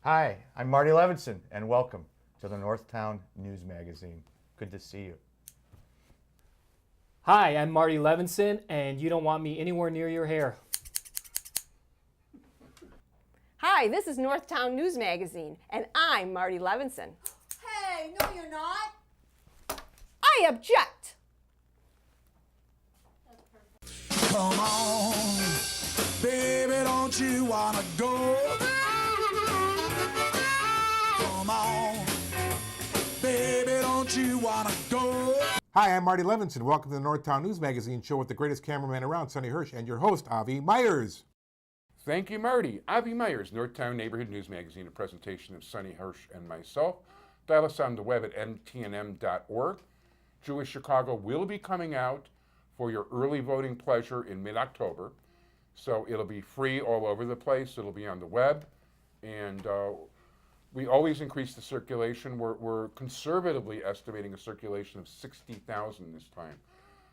Hi, I'm Marty Levinson, and welcome to the Northtown News Magazine. Good to see you. Hi, I'm Marty Levinson, and you don't want me anywhere near your hair. Hi, this is Northtown News Magazine, and I'm Marty Levinson. Hey, no you're not. I object! Come on, baby, don't you wanna go? Come on, baby, don't you wanna go? Hi, I'm Marty Levinson. Welcome to the Northtown News Magazine show with the greatest cameraman around, Sonny Hirsch, and your host, Avi Myers. Thank you, Marty. Avi Myers, Northtown Neighborhood News Magazine, a presentation of Sonny Hirsch and myself. Dial us on the web at mtnm.org. Jewish Chicago will be coming out for your early voting pleasure in mid-October. So it'll be free all over the place. It'll be on the web. And we always increase the circulation. We're conservatively estimating a circulation of 60,000 this time.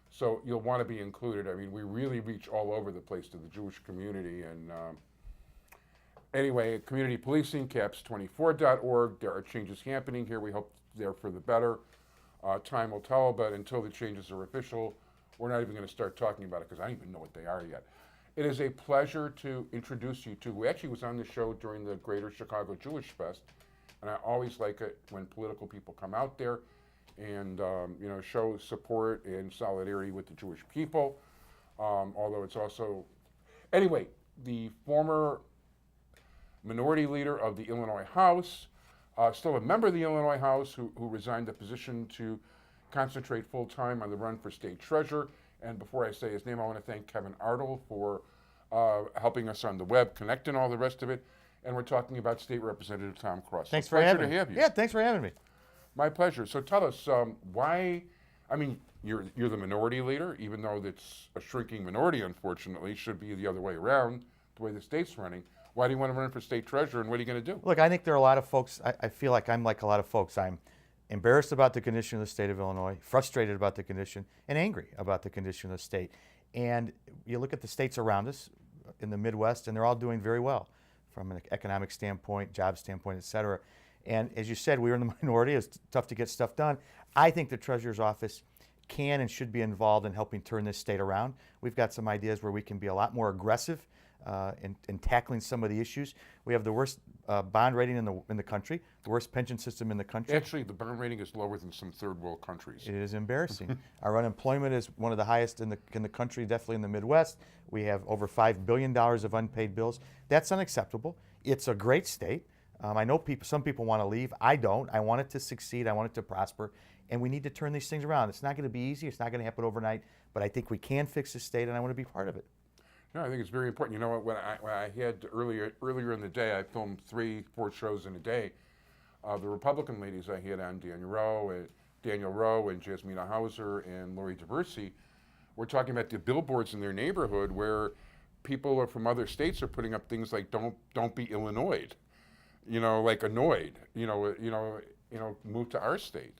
So you'll want to be included. I mean, we really reach all over the place to the Jewish community. And anyway, community policing, caps24.org. There are changes happening here. We hope they're for the better. Time will tell, but until the changes are official, we're not even going to start talking about it because I don't even know what they are yet. It is a pleasure to introduce you to who actually was on the show during the Greater Chicago Jewish Fest. And I always like it when political people come out there and show support and solidarity with the Jewish people. Although it's also, anyway, the former minority leader of the Illinois House, still a member of the Illinois House, who resigned the position to concentrate full-time on the run for state treasurer. And before I say his name, I want to thank Kevin Ardle for helping us on the web, connecting all the rest of it. And we're talking about State Representative Tom Cross. Thanks So for having pleasure me. to have you. Yeah, thanks for having me. My pleasure. So tell us why. I mean, you're the minority leader, even though that's a shrinking minority. Unfortunately, should be the other way around. The way the state's running. Why do you want to run for state treasurer, and what are you going to do? Look, I think there are a lot of folks, I feel like I'm like a lot of folks. I'm embarrassed about the condition of the state of Illinois, frustrated about the condition, and angry about the condition of the state. And you look at the states around us in the Midwest, and they're all doing very well from an economic standpoint, job standpoint, et cetera. And as you said, we were in the minority. It's tough to get stuff done. I think the Treasurer's Office can and should be involved in helping turn this state around. We've got some ideas where we can be a lot more aggressive in tackling some of the issues. We have the worst bond rating in the country, the worst pension system in the country. Actually, the bond rating is lower than some third world countries. It is embarrassing. Our unemployment is one of the highest in the country, definitely in the Midwest. We have over $5 billion of unpaid bills. That's unacceptable. It's a great state. I know some people want to leave. I don't. I want it to succeed. I want it to prosper. And we need to turn these things around. It's not going to be easy. It's not going to happen overnight. But I think we can fix the state, and I want to be part of it. No, I think it's very important. You know what? When I had earlier in the day, I filmed 3-4 shows in a day. The Republican ladies I had on, Daniel Rowe and Jasmina Hauser and Lori DeVersi, were talking about the billboards in their neighborhood where people from other states are putting up things like "Don't be Illinois," like annoyed, move to our state.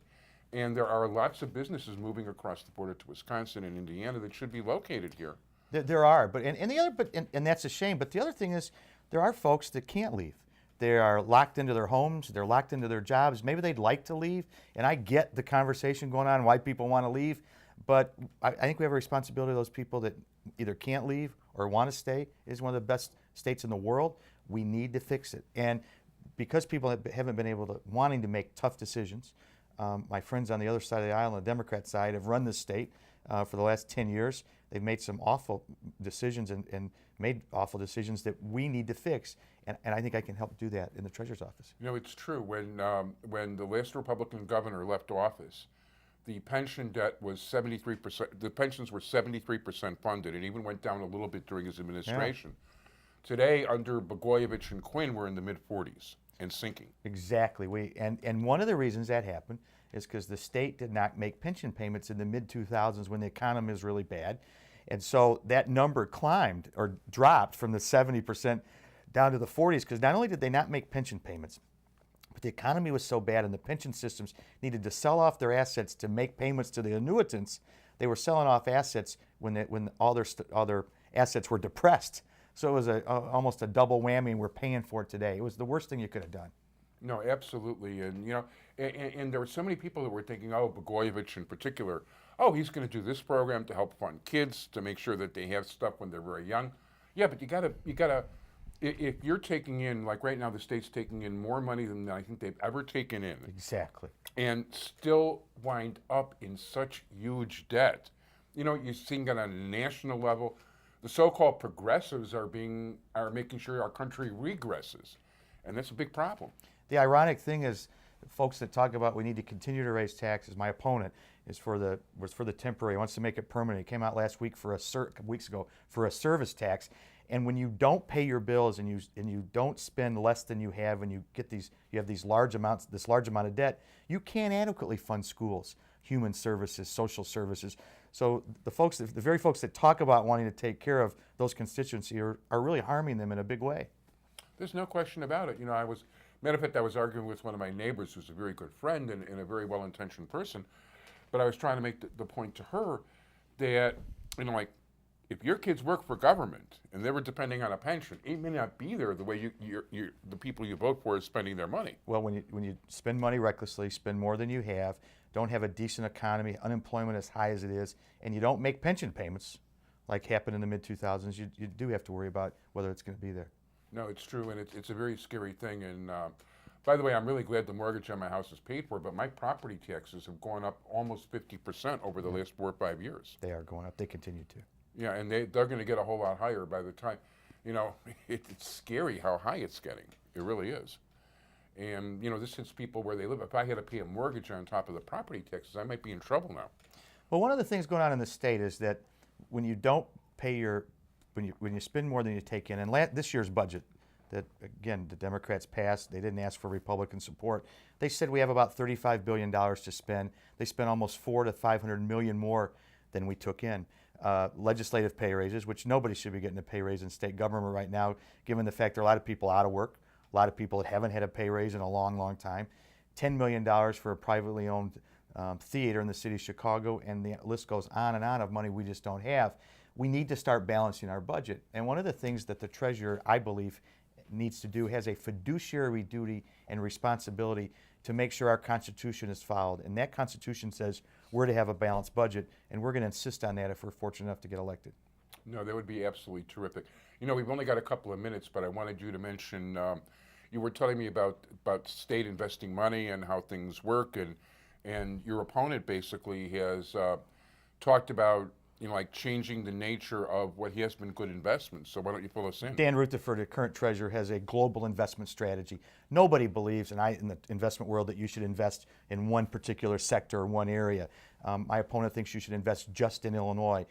And there are lots of businesses moving across the border to Wisconsin and Indiana that should be located here. There are, and that's a shame. But the other thing is, there are folks that can't leave. They are locked into their homes. They're locked into their jobs. Maybe they'd like to leave, and I get the conversation going on why people want to leave. But I think we have a responsibility to those people that either can't leave or want to stay. It is one of the best states in the world. We need to fix it, and because people haven't been wanting to make tough decisions. My friends on the other side of the aisle, on the Democrat side, have run this state for the last 10 years. They've made some awful decisions and made awful decisions that we need to fix. And I think I can help do that in the Treasurer's Office. You know, it's true. When the last Republican governor left office, the pension debt was 73%. The pensions were 73% funded. It even went down a little bit during his administration. Yeah. Today, under Blagojevich and Quinn, we're in the mid-40s and sinking. Exactly. And one of the reasons that happened is because the state did not make pension payments in the mid-2000s when the economy was really bad. And so that number climbed or dropped from the 70% down to the 40s because not only did they not make pension payments, but the economy was so bad and the pension systems needed to sell off their assets to make payments to the annuitants. They were selling off assets when all their assets were depressed. So it was almost a double whammy, and we're paying for it today. It was the worst thing you could have done. No, absolutely. And, you know, and there were so many people that were thinking, oh, Blagojevich in particular, oh, he's going to do this program to help fund kids, to make sure that they have stuff when they're very young. Yeah, but you gotta, if you're taking in, like right now, the state's taking in more money than I think they've ever taken in, Exactly. and still wind up in such huge debt. You know, you're seeing it on a national level. The so-called progressives are making sure our country regresses, and that's a big problem. The ironic thing is, folks that talk about we need to continue to raise taxes. My opponent was for the temporary. He wants to make it permanent. He came out last week a couple weeks ago for a service tax. And when you don't pay your bills and you don't spend less than you have, and you have this large amount of debt, you can't adequately fund schools, human services, social services. So the very folks that talk about wanting to take care of those constituencies are really harming them in a big way. There's no question about it. You know, matter of fact, I was arguing with one of my neighbors who's a very good friend and a very well-intentioned person, but I was trying to make the point to her that, you know, like, if your kids work for government and they were depending on a pension, it may not be there the way the people you vote for is spending their money. Well, when you spend money recklessly, spend more than you have, don't have a decent economy, unemployment as high as it is, and you don't make pension payments like happened in the mid-2000s, you do have to worry about whether it's going to be there. No, it's true, and it's a very scary thing. And by the way, I'm really glad the mortgage on my house is paid for, but my property taxes have gone up almost 50% over the last 4 or 5 years. They are going up. They continue to. Yeah, and they're going to get a whole lot higher by the time, you know, it's scary how high it's getting. It really is. And, you know, this hits people where they live. If I had to pay a mortgage on top of the property taxes, I might be in trouble now. Well, one of the things going on in the state is that when you don't pay when you spend more than you take in, and this year's budget that, again, the Democrats passed, they didn't ask for Republican support. They said we have about $35 billion to spend. They spent almost $400 to $500 million more than we took in. Legislative pay raises, which nobody should be getting a pay raise in state government right now, given the fact there are a lot of people out of work, a lot of people that haven't had a pay raise in a long, long time. $10 million for a privately owned theater in the city of Chicago, and the list goes on and on of money we just don't have. We need to start balancing our budget. And one of the things that the treasurer, I believe, needs to do, has a fiduciary duty and responsibility to make sure our Constitution is followed. And that Constitution says we're to have a balanced budget, and we're going to insist on that if we're fortunate enough to get elected. No, that would be absolutely terrific. You know, we've only got a couple of minutes, but I wanted you to mention, you were telling me about state investing money and how things work, and your opponent basically has talked about, you know, like changing the nature of what he has been good investments. So why don't you fill us in? Dan Rutherford, the current treasurer, has a global investment strategy. Nobody believes, in the investment world, that you should invest in one particular sector or one area. My opponent thinks you should invest just in Illinois.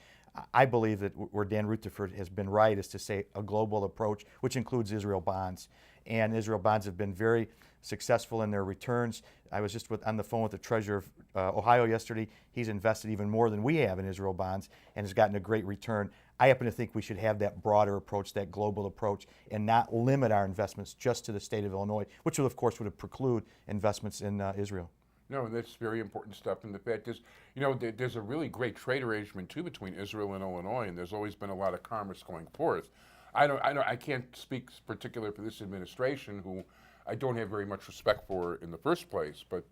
I believe that where Dan Rutherford has been right is to say a global approach, which includes Israel bonds. And Israel bonds have been very successful in their returns. I was just on the phone with the treasurer of Ohio yesterday. He's invested even more than we have in Israel bonds and has gotten a great return. I happen to think we should have that broader approach, that global approach, and not limit our investments just to the state of Illinois, which would, of course, would preclude investments in Israel. No, and that's very important stuff. And the fact is, you know, there's a really great trade arrangement too between Israel and Illinois, and there's always been a lot of commerce going forth. I can't speak particularly for this administration, who I don't have very much respect for in the first place, but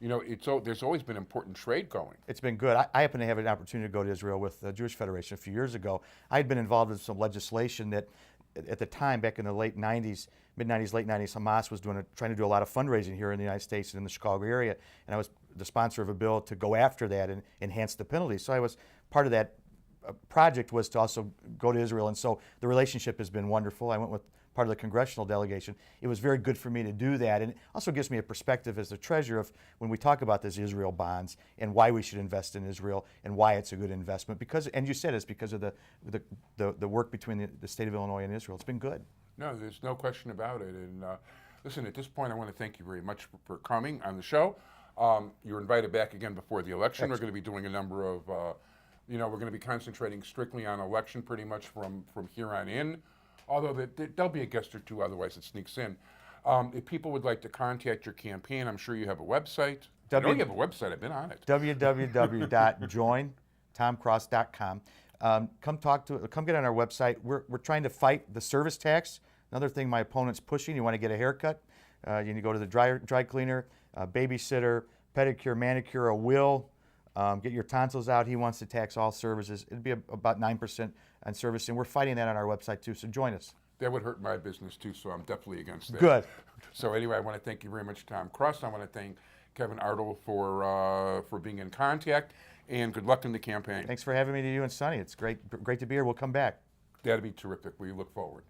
you know, there's always been important trade going. It's been good. I happen to have an opportunity to go to Israel with the Jewish Federation a few years ago. I had been involved in some legislation that, at the time, back in the late 90s, mid-90s, late 90s, Hamas was trying to do a lot of fundraising here in the United States and in the Chicago area, and I was the sponsor of a bill to go after that and enhance the penalties. So I was part of that project, was to also go to Israel, and so the relationship has been wonderful. I went with part of the congressional delegation. It was very good for me to do that, and it also gives me a perspective as the treasurer of when we talk about these Israel bonds and why we should invest in Israel and why it's a good investment. Because, and you said it's because of the work between the state of Illinois and Israel. It's been good. No, there's no question about it. And listen, at this point, I want to thank you very much for coming on the show. You're invited back again before the election. Excellent. We're going to be doing a number of, you know, we're going to be concentrating strictly on election pretty much from here on in. Although there'll be a guest or two, otherwise it sneaks in. If people would like to contact your campaign, I'm sure you have a website. I know you have a website. I've been on it. www.jointomcross.com. come get on our website. We're trying to fight the service tax. Another thing my opponent's pushing, you want to get a haircut, you need to go to the dry cleaner, babysitter, pedicure, manicure, a will, get your tonsils out. He wants to tax all services. It'd be about 9% on servicing. We're fighting that on our website too, so join us. That would hurt my business too, so I'm definitely against that. Good. So anyway, I want to thank you very much, Tom Cross. I want to thank Kevin Artle for being in contact, and good luck in the campaign. Thanks for having me to you and Sonny. It's great to be here. We'll come back. That'd be terrific. We look forward.